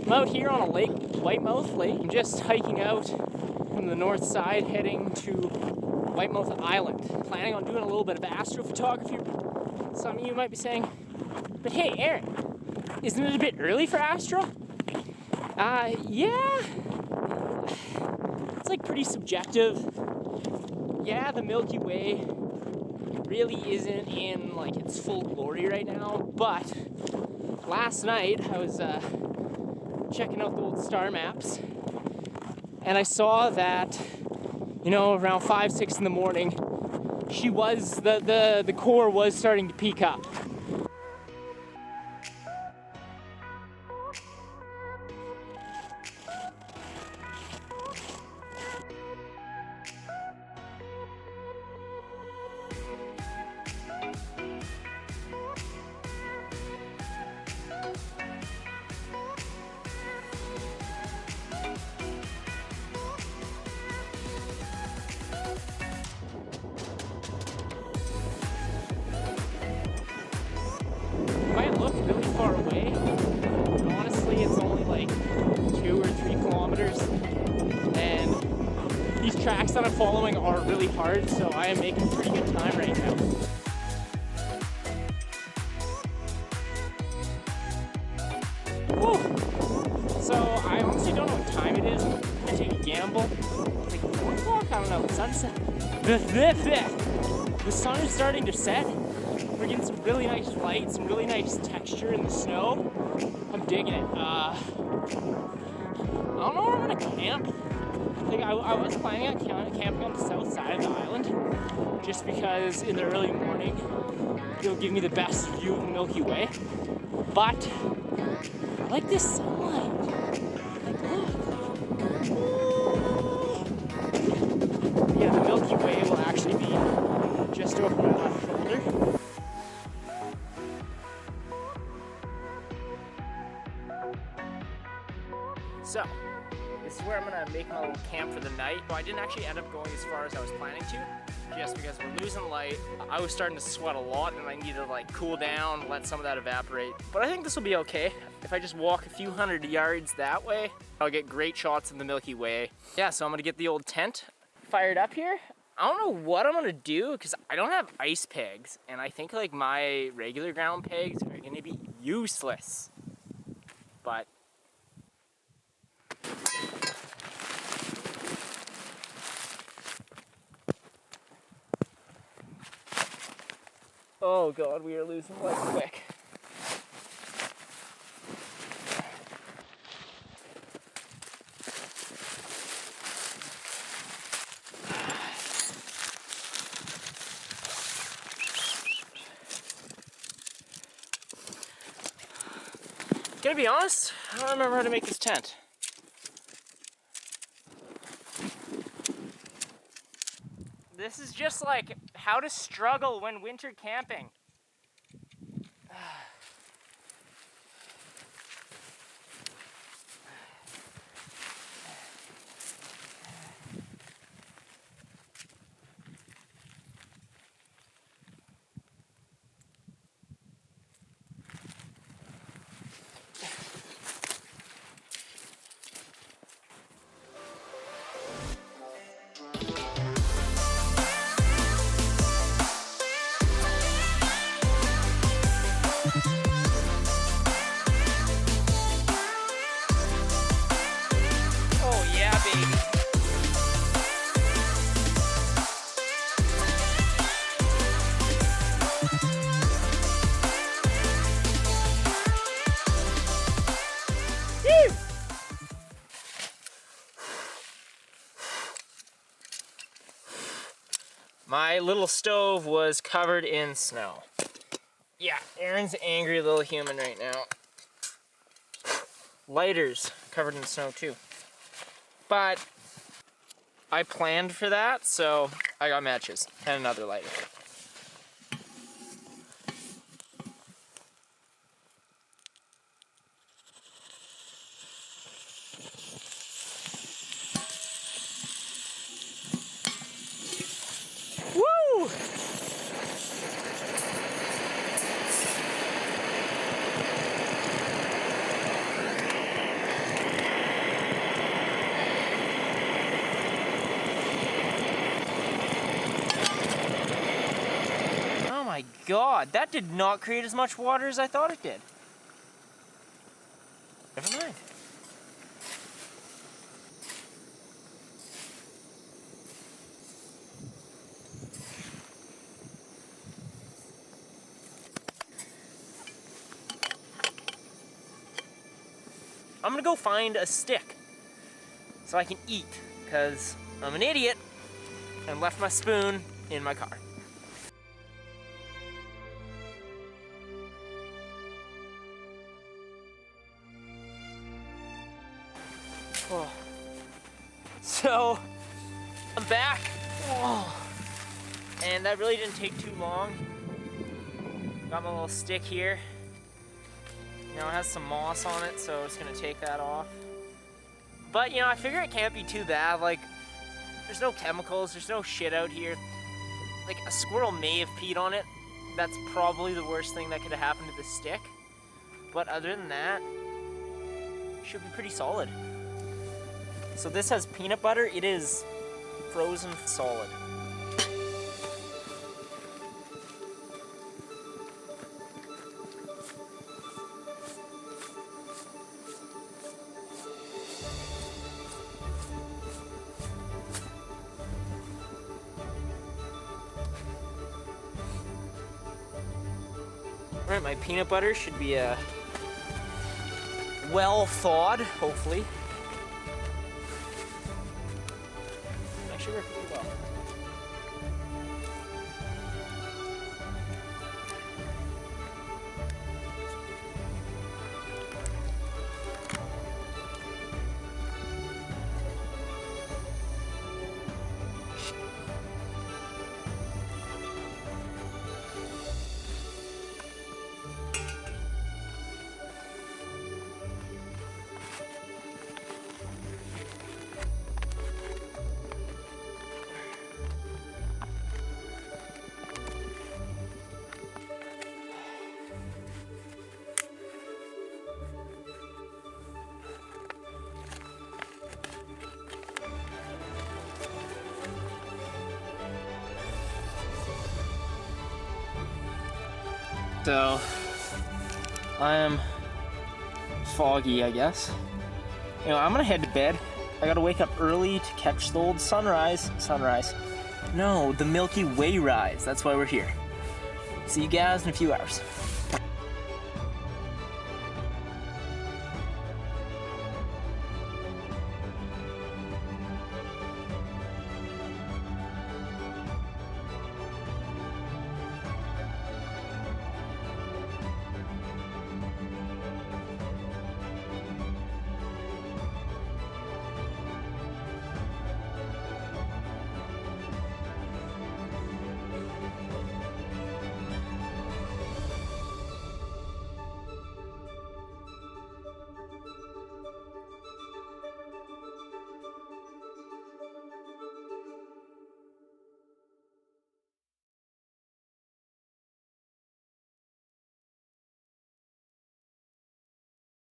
I'm out here on a lake, Whitemouth Lake. I'm just hiking out from the north side, heading to Whitemouth Island. Planning on doing a little bit of astrophotography. Some of you might be saying, but hey, Aaron, isn't it a bit early for astro? Yeah. It's like pretty subjective. Yeah, the Milky Way really isn't in like its full glory right now, but last night I was checking out the old star maps and I saw that, you know, around 5, 6 in the morning, the core was starting to peak up. Might look really far away, but honestly it's only like 2 or 3 kilometers, and these tracks that I'm following are really hard, so I am making pretty good time right now. Woo! So I honestly don't know what time it is. I'm gonna take a gamble. Like 4 o'clock? I don't know. Sunset. The sun is starting to set. We're getting some really nice light, some really nice texture in the snow. I'm digging it. I don't know where I'm gonna camp. Like I was planning on camping on the south side of the island, just because in the early morning it'll give me the best view of the Milky Way. But I like this sunlight. Like look. Yeah, the Milky Way will actually be just over my left shoulder. So, this is where I'm gonna make my little camp for the night. Well, I didn't actually end up going as far as I was planning to, just because we're losing light. I was starting to sweat a lot and I needed to like cool down, let some of that evaporate. But I think this will be okay. If I just walk a few hundred yards that way, I'll get great shots of the Milky Way. Yeah, so I'm gonna get the old tent fired up here. I don't know what I'm gonna do because I don't have ice pegs, and I think like my regular ground pegs are gonna be useless. But oh god, we are losing light quick. Gonna be honest, I don't remember how to make this tent. This is just like how to struggle when winter camping. My little stove was covered in snow. Yeah, Aaron's an angry little human right now. Lighters covered in snow too. But I planned for that, so I got matches and another lighter. Woo! god, that did not create as much water as I thought it did. Never mind. I'm gonna go find a stick so I can eat, because I'm an idiot and left my spoon in my car. Oh. So, I'm back. Oh. And that really didn't take too long. Got my little stick here. You know, it has some moss on it, so it's gonna take that off. But, you know, I figure it can't be too bad. Like, there's no chemicals, there's no shit out here. Like, a squirrel may have peed on it. That's probably the worst thing that could have happened to the stick. But other than that, it should be pretty solid. So this has peanut butter. It is frozen solid. All right, my peanut butter should be well thawed, hopefully. Actually worked pretty well. So, I am foggy, I guess. You know, I'm gonna head to bed. I gotta wake up early to catch the old sunrise. No, the Milky Way rise. That's why we're here. See you guys in a few hours.